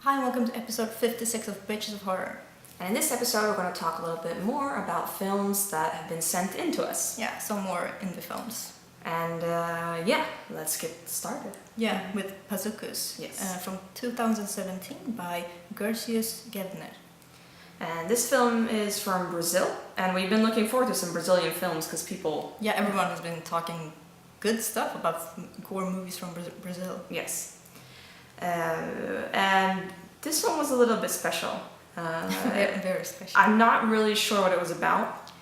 Hi and welcome to episode 56 of Bitches of Horror. And in this episode, we're going to talk a little bit more about films that have been sent in to us. Yeah, some more indie films. And let's get started. Yeah, with Bazookas. Yes. From 2017 by Gersius Gevner. And this film is from Brazil, and we've been looking forward to some Brazilian films because people... Yeah, everyone has been talking good stuff about gore movies from Brazil. Yes. And this one was a little bit special. Very special. I'm not really sure what it was about.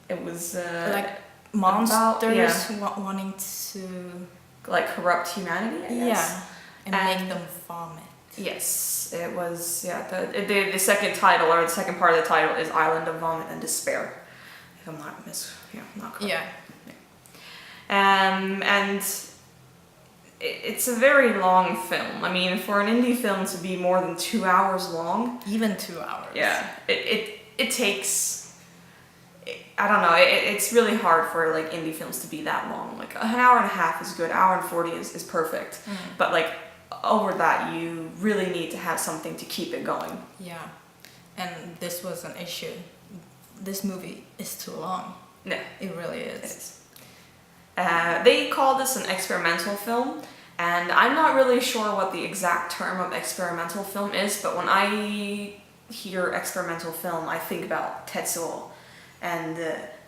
It was... like monsters about, wanting to... like corrupt humanity, I guess. Yeah, and make them vomit. Yes, it was, the second title, or the second part of the title is Island of Vomit and Despair. If I'm not correct. Yeah. And it's a very long film. I mean, for an indie film to be more than 2 hours long. Even 2 hours. Yeah, it takes, I don't know, it's really hard for like indie films to be that long. Like an hour and a half is good, hour and 40 is perfect. Mm. But like over that, you really need to have something to keep it going. Yeah, and this was an issue. This movie is too long. No. It really is. It is. They call this an experimental film, and I'm not really sure what the exact term of experimental film is, but when I hear experimental film, I think about Tetsuo and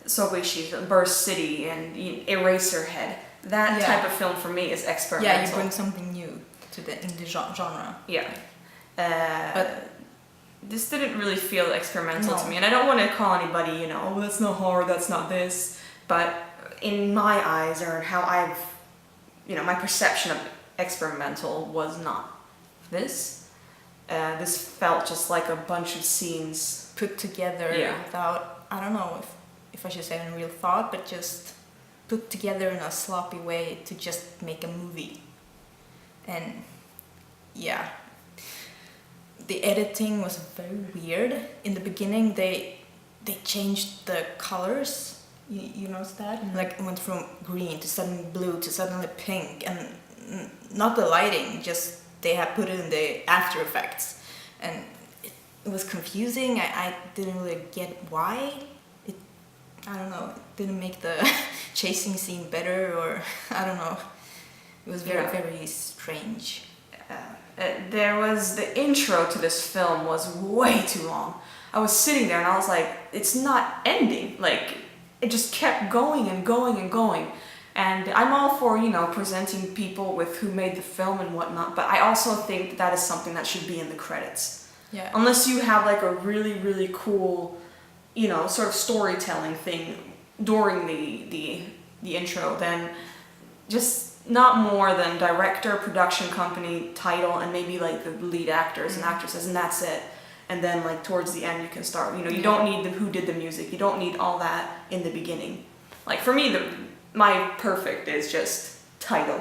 Sogoishi, Burst City, and Eraserhead. That type of film for me is experimental. Yeah, you bring something new to the indie genre. Yeah. But this didn't really feel experimental to me, and I don't want to call anybody, oh, that's not horror, that's not this, but in my eyes, or how I've, my perception of experimental was not this. This felt just like a bunch of scenes put together without, I don't know if I should say in real thought, but just put together in a sloppy way to just make a movie. And yeah, the editing was very weird. In the beginning, they changed the colors. You noticed that? Mm-hmm. Like it went from green to suddenly blue to suddenly pink, and not the lighting, just they had put it in the After Effects, and it was confusing. I didn't really get why. I don't know, it didn't make the chasing scene better, or I don't know. It was very strange. There was the intro to this film was way too long. I was sitting there and I was like, it's not ending. Like, it just kept going and going and going. And I'm all for, presenting people with who made the film and whatnot, but I also think that is something that should be in the credits. Yeah. Unless you have like a really, really cool, sort of storytelling thing during the intro, then just not more than director, production company, title, and maybe like the lead actors and actresses, and that's it. And then like towards the end you can start, you don't need who did the music, you don't need all that in the beginning. Like for me, my perfect is just title,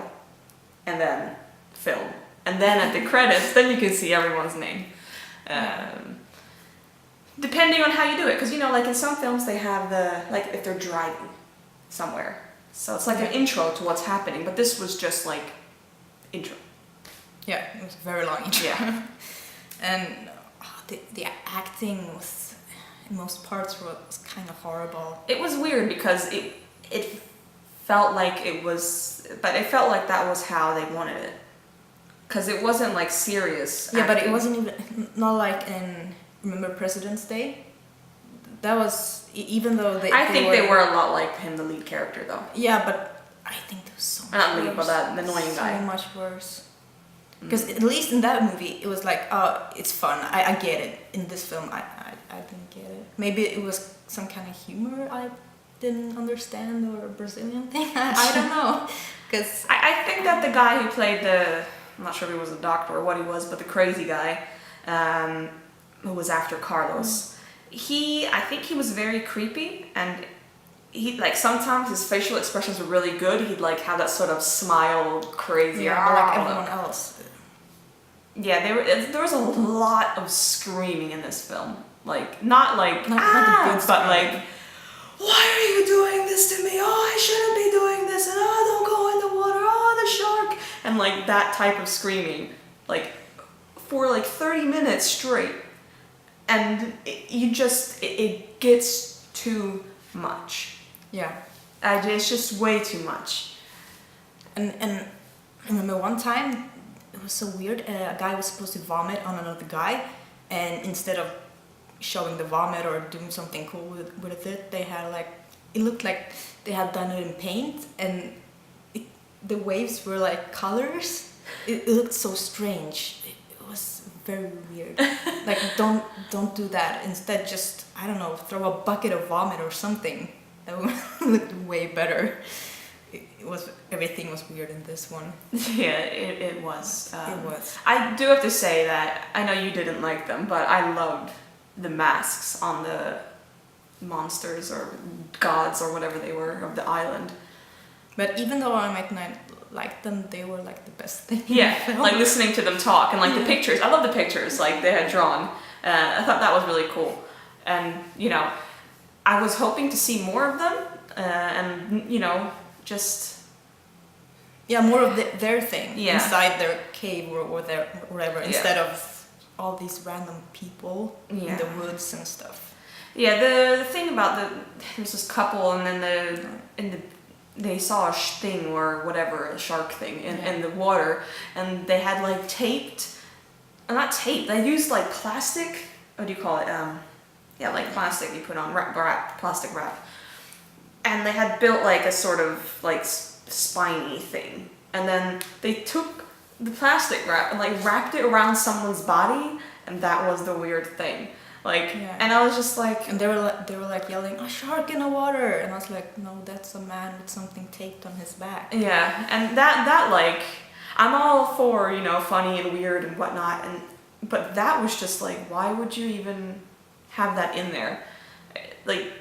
and then film. And then at the credits, then you can see everyone's name. Depending on how you do it, because like in some films they have like if they're driving somewhere. So it's like an intro to what's happening, but this was just like intro. Yeah, it was a very long intro. Yeah. And the acting was, in most parts, was kind of horrible. It was weird because it felt like it was, but it felt like that was how they wanted it. Because it wasn't like serious Yeah, acting. but it wasn't even, not like in, remember President's Day? That was, even though I think they were a lot like him, the lead character, though. Yeah, but I think there was so much Not worse. lead, but that annoying guy. So much worse. Because at least in that movie, it was like, oh, it's fun. I get it. In this film, I didn't get it. Maybe it was some kind of humor I didn't understand, or a Brazilian thing. I don't know. Because I think that the guy who played I'm not sure if he was a doctor or what he was, but the crazy guy who was after Carlos, I think he was very creepy, and he, like, sometimes his facial expressions were really good. He'd like have that sort of smile, crazy, but like everyone else. Yeah, there was a lot of screaming in this film. Like, not like, not the good but like, why are you doing this to me? Oh, I shouldn't be doing this, and oh, don't go in the water, oh, the shark. And like that type of screaming, like for like 30 minutes straight. And it gets too much. Yeah. It's just way too much. And I remember one time, it was so weird, a guy was supposed to vomit on another guy, and instead of showing the vomit or doing something cool with it, they had like, it looked like they had done it in paint, and the waves were like colors. It looked so strange. It was very weird. Like, don't do that. Instead, just, I don't know, throw a bucket of vomit or something. That would look way better. Everything was weird in this one. Yeah, it was. It was. I do have to say that, I know you didn't like them, but I loved the masks on the monsters or gods or whatever they were of the island. But even though I might not like them, they were like the best thing. Yeah, like listening to them talk and like the pictures. I love the pictures like they had drawn. I thought that was really cool. And, you know, I was hoping to see more of them and, you know, just... Yeah, more of their thing inside their cave or their whatever, instead of all these random people in the woods and stuff. Yeah, the thing about there's this couple and then they saw a thing or whatever, a shark thing in the water, and they had like not taped, they used like plastic, what do you call it? Like plastic you put on, plastic wrap. And they had built like a sort of like spiny thing. And then they took the plastic wrap and like wrapped it around someone's body, and that was the weird thing. Like, and I was just like... And they were like yelling, "A shark in the water!" And I was like, no, that's a man with something taped on his back. Yeah, and that like, I'm all for, you know, funny and weird and whatnot, but that was just like, why would you even have that in there? Like,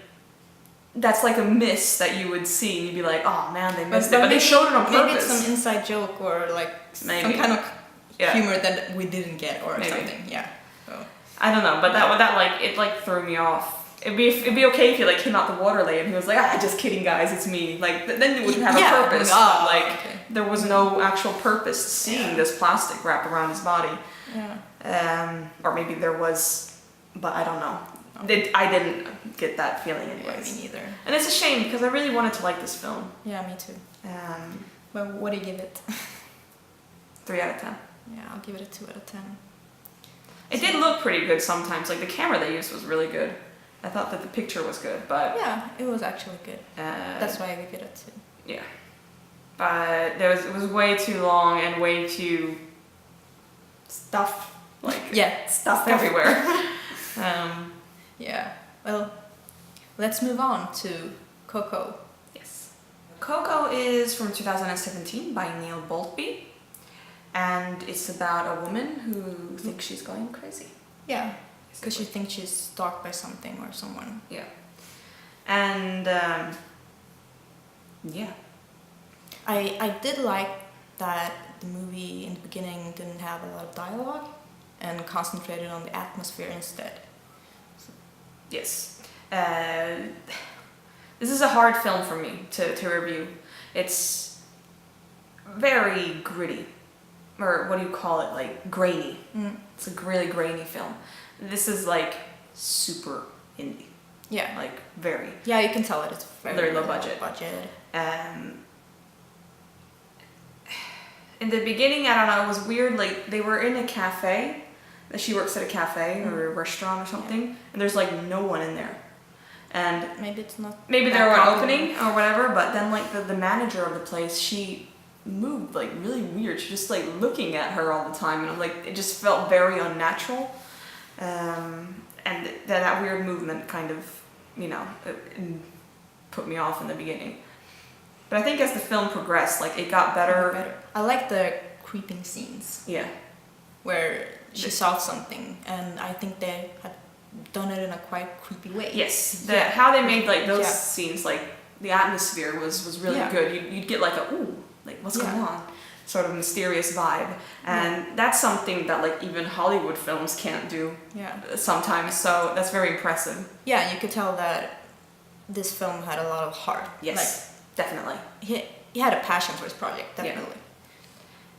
that's like a miss that you would see and you'd be like, oh man, they missed it. But they showed it on purpose. Maybe it's some inside joke or like some kind of humor that we didn't get or something. Yeah. So. I don't know, but that like, it like threw me off. It'd be okay if you like came out the water lane and he was like, just kidding guys, it's me. Like, then it wouldn't have a purpose. There was no actual purpose to seeing this plastic wrap around his body. Yeah. Or maybe there was, but I don't know. I didn't get that feeling anyways. Yeah, me neither. And it's a shame because I really wanted to like this film. Yeah, me too. But what do you give it? 3 out of 10. Yeah, I'll give it a 2 out of 10. It did look pretty good sometimes. Like the camera they used was really good. I thought that the picture was good, but... Yeah, it was actually good. That's why I give it a 2. Yeah. But it was way too long and way too... stuff. Like, stuff everywhere. Yeah. Well, let's move on to Coco. Yes. Coco is from 2017 by Neil Boltby. And it's about a woman who thinks she's going crazy. Yeah. Because she thinks she's stalked by something or someone. Yeah. And, I did like that the movie in the beginning didn't have a lot of dialogue and concentrated on the atmosphere instead. So. Yes. This is a hard film for me to review. It's very gritty. Or what do you call it? Like, grainy. It's a really grainy film. This is like super indie. Yeah. Like, very. Yeah, you can tell it. It's very low budget. In the beginning, I don't know, it was weird. Like, they were in a cafe. She works at a cafe or a restaurant or something. And there's like no one in there. And maybe it's not. Maybe they were opening or whatever. But then like the manager of the place, she moved like really weird. She just like looking at her all the time, and I'm like, it just felt very unnatural, and that weird movement kind of, you know, it put me off in the beginning. But I think as the film progressed, like it got better. I like the creeping scenes. Yeah, where she saw something, and I think they had done it in a quite creepy way. Yes, how they made like those scenes, like the atmosphere was really good. You'd get like a ooh. Like, what's going on? Sort of mysterious vibe. And that's something that, like, even Hollywood films can't do sometimes. So that's very impressive. Yeah, you could tell that this film had a lot of heart. Yes, definitely. He had a passion for his project, definitely.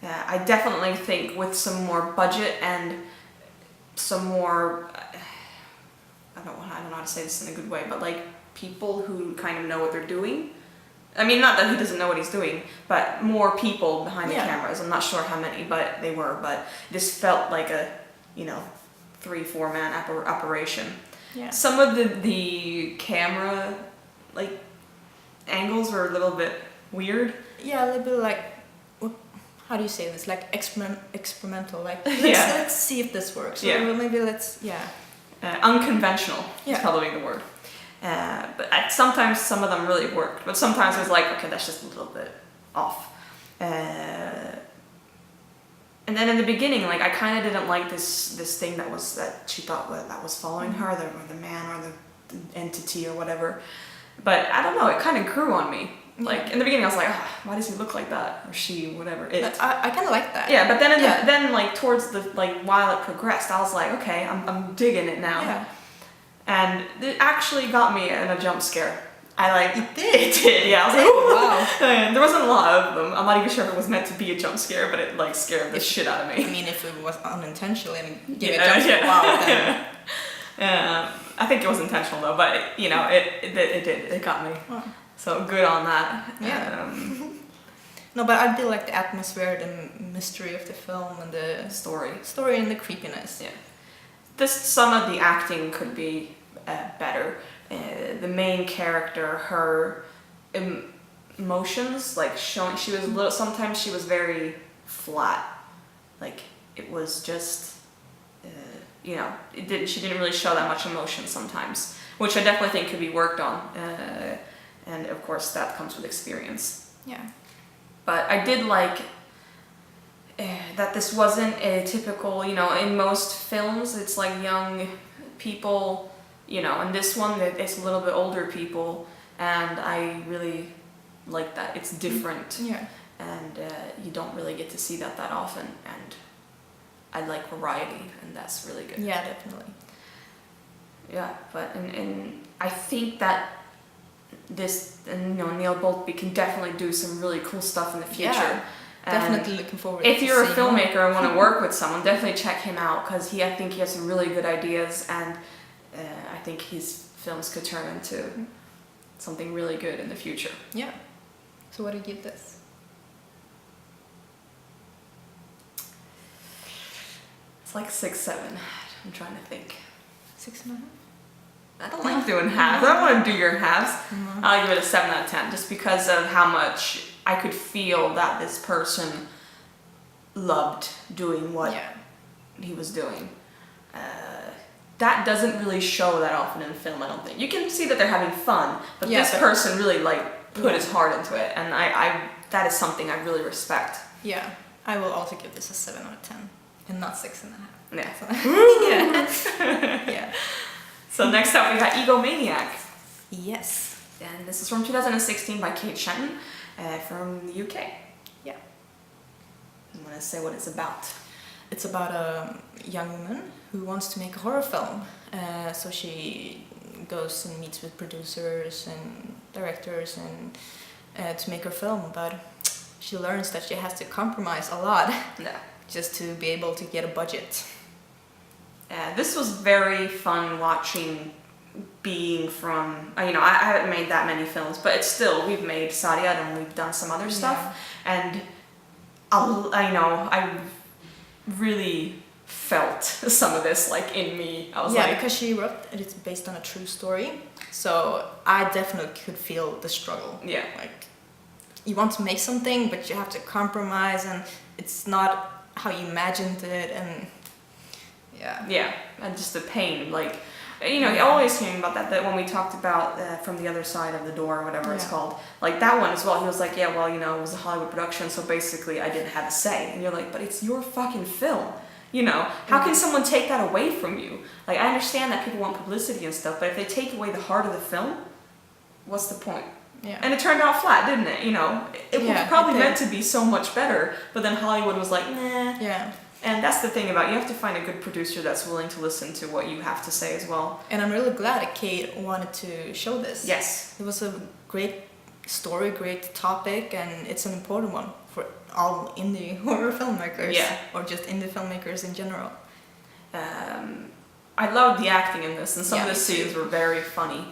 I definitely think with some more budget and some more, I don't know how to say this in a good way, but like people who kind of know what they're doing. I mean, not that he doesn't know what he's doing, but more people behind the cameras. I'm not sure how many, but they were. But this felt like a, 3-4 man operation. Yeah. Some of the camera, like, angles were a little bit weird. Yeah, a little bit like, how do you say this? Like experimental. Like, let's see if this works. Yeah. Or maybe Unconventional is probably the word. But sometimes some of them really worked, but sometimes it was like, okay, that's just a little bit off. And then in the beginning, like, I kind of didn't like this thing that she thought that was following her, the man or the entity or whatever. But I don't know, it kind of grew on me. Like, in the beginning I was like, why does he look like that? Or she, whatever. I kind of like that. Yeah, but then then like towards the, like, while it progressed, I was like, okay, I'm digging it now. Yeah. And it actually got me in a jump scare. It did? It did, yeah. I was like, oh, wow. And there wasn't a lot of them. I'm not even sure if it was meant to be a jump scare, but it, like, scared the shit out of me. I mean, if it was unintentional and gave a jump scare, wow, then... I think it was intentional though, but it did. It got me. Wow. So good on that. Yeah. No, but I do like the atmosphere, the mystery of the film, and the story and the creepiness. Yeah. Some of the acting could be better. The main character, her emotions, like showing, sometimes she was very flat. Like, it was just, she didn't really show that much emotion sometimes, which I definitely think could be worked on. And of course that comes with experience. Yeah. But I did like that this wasn't a typical, in most films it's like young people, and this one it's a little bit older people, and I really like that. It's different. Yeah. And you don't really get to see that often, and I like variety, and that's really good. Yeah, definitely. Yeah, but and I think that this, Neil Boltby can definitely do some really cool stuff in the future. Yeah, definitely looking forward. If you're a filmmaker and want to work with someone, definitely check him out, because I think he has some really good ideas, and I think his films could turn into something really good in the future. Yeah. So what do you give this? It's like 6, 7. I'm trying to think. 6.5. I don't like doing halves. I don't want to do your halves. Mm-hmm. I'll give it a 7 out of 10, just because of how much I could feel that this person loved doing what he was doing. That doesn't really show that often in film, I don't think. You can see that they're having fun, but this person really put his heart into it, and I that is something I really respect. Yeah, I will also give this a 7 out of 10, and not 6.5. Yeah. So, yeah. So next up we got Egomaniac. Yes. And this is from 2016 by Kate Shenton from the UK. Yeah. I'm gonna say what it's about. It's about a young woman who wants to make a horror film. So she goes and meets with producers and directors and to make her film, but she learns that she has to compromise a lot just to be able to get a budget. This was very fun watching, being from, I haven't made that many films, but it's still, we've made Saryad and we've done some other stuff, and I really felt some of this in me. I was because she wrote it's based on a true story, so I definitely could feel the struggle. Yeah. You want to make something, but you have to compromise, and it's not how you imagined it, and yeah, and just the pain, you always hearing about that when we talked about From the Other Side of the Door, or whatever it's called, that one as well. He was like, it was a Hollywood production, so basically I didn't have a say. And you're like, but it's your fucking film. How can someone take that away from you? I understand that people want publicity and stuff, but if they take away the heart of the film, what's the point? Yeah. And it turned out flat, didn't it? It was probably meant to be so much better, but then Hollywood was like, nah. Yeah. And that's the thing about, you have to find a good producer that's willing to listen to what you have to say as well. And I'm really glad that Kate wanted to show this. Yes. It was a great story, great topic, and it's an important one for all indie horror filmmakers. Yeah. Or just indie filmmakers in general. I loved the acting in this, and some of the me too. scenes were very funny.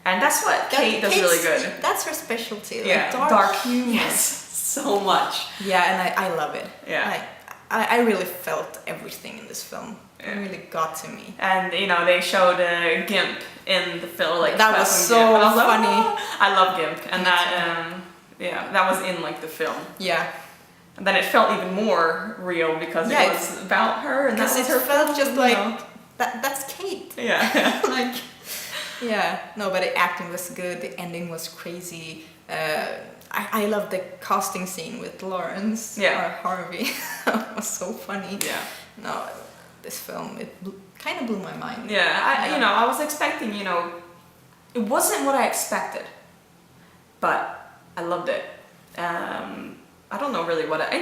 And that's what Kate does really good. That's her specialty. Yeah, Like dark humor. Yes, so much. Yeah, and I love it. Yeah. I really felt everything in this film. Yeah. It really got to me. And they showed Gimp in the film, like that was so Gimp. And I was like, funny. "Oh." I love Gimp, and that was in like the film. Yeah. And then it felt even more real because it was about her, and because that was it her felt film, just like that's Kate. Yeah. Like, yeah. No, but the acting was good. The ending was crazy. I love the casting scene with Lawrence or Harvey. It was so funny. Yeah. No, this film kind of blew my mind. Yeah. I was expecting, it wasn't what I expected, but I loved it. I don't know really what I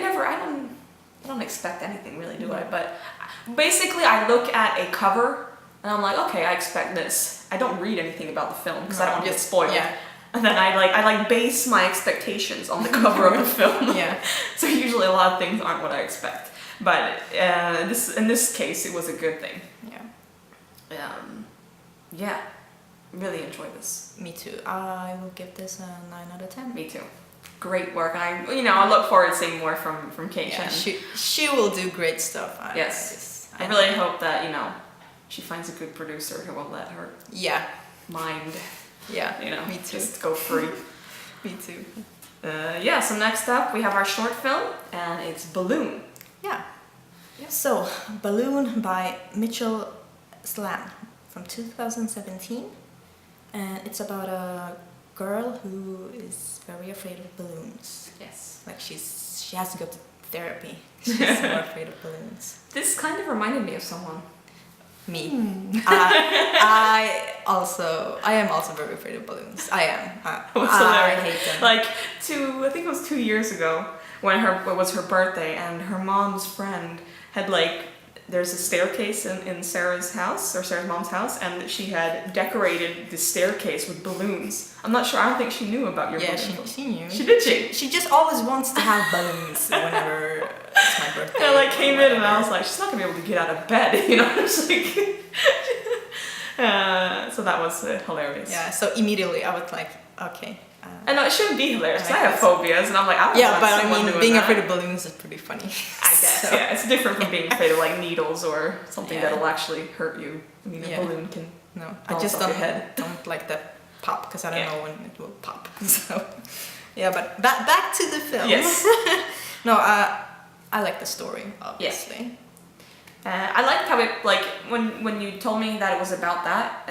don't expect anything really, do I? But basically, I look at a cover and I'm like, okay, I expect this. I don't read anything about the film because I don't want to get spoiled. Yeah. And then I base my expectations on the cover of the film. Yeah. So usually a lot of things aren't what I expect. But in this case, it was a good thing. Yeah. Yeah. Really enjoyed this. Me too. I will give this a 9 out of 10. Me too. Great work. And I look forward to seeing more from Kate Yeah, Chen. she will do great stuff. Yes. I really hope that, she finds a good producer who will let her mind, me too. just go free. Me too. So next up we have our short film, and it's Balloon. Yeah. So, Balloon by Mitchell Slan from 2017. And it's about a girl who is very afraid of balloons. Yes. Like she has to go to therapy. She's more afraid of balloons. This kind of reminded me of someone. Me. I am also very afraid of balloons. I am. I hate them. Like I think it was 2 years ago when it was her birthday, and her mom's friend had there's a staircase in Sarah's house, or Sarah's mom's house, and she had decorated the staircase with balloons. I'm not sure, I don't think she knew about your balloon. Yeah, she knew. She just always wants to have balloons whenever it's my birthday. I came in and I was like, she's not gonna be able to get out of bed, It's like, so that was hilarious. Yeah, so immediately I was like, okay. I know, it shouldn't be hilarious, because I have phobias, and I'm like, I don't want someone doing that. Being afraid of balloons is pretty funny. I guess, yeah. It's different from being afraid of needles or something that'll actually hurt you. I mean, a balloon can I just your head. don't like the pop, because I don't know when it will pop. So, yeah, but back to the film. Yes. No, I like the story, obviously. I liked how it, when you told me that it was about that,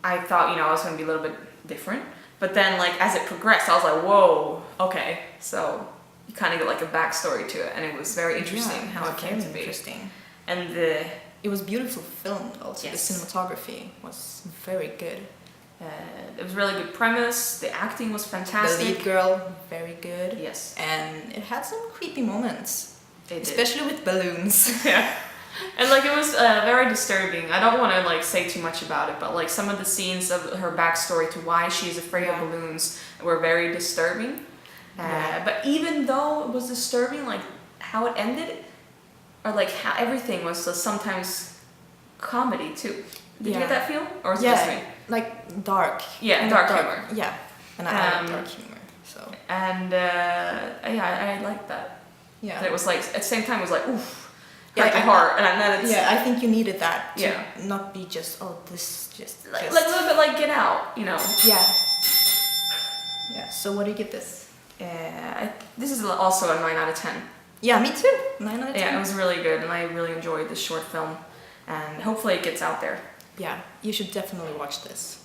I thought, I was going to be a little bit different. But then, as it progressed, I was like, whoa, okay. So you kind of get a backstory to it, and it was very interesting how it came to be. Interesting. And it was beautiful filmed also. Yes. The cinematography was very good. It was really good premise. The acting was fantastic. The lead girl, very good. Yes. And it had some creepy moments. It did. Especially with balloons. Yeah. And it was very disturbing. I don't want to say too much about it, but some of the scenes of her backstory to why she's afraid of balloons were very disturbing. But even though it was disturbing, how it ended, or how everything was sometimes comedy too. Did you get that feel, or was it just me? Dark. Yeah, dark humor. Yeah, and I like dark humor. So. And I liked that. Yeah. That it was at the same time it was oof. Hurt the heart, and then it's I think you needed that to not be just this just a little bit Get Out, Yeah. So what do you give this? This is also a 9 out of 10. Yeah, me too. 9 out of 10. Yeah, it was really good, and I really enjoyed this short film, and hopefully it gets out there. Yeah, you should definitely watch this.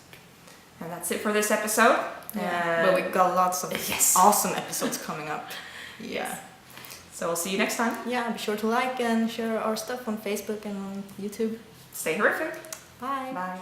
And that's it for this episode. But we've got lots of awesome episodes coming up. Yeah. So we'll see you next time. Yeah, be sure to like and share our stuff on Facebook and on YouTube. Stay horrific. Bye. Bye.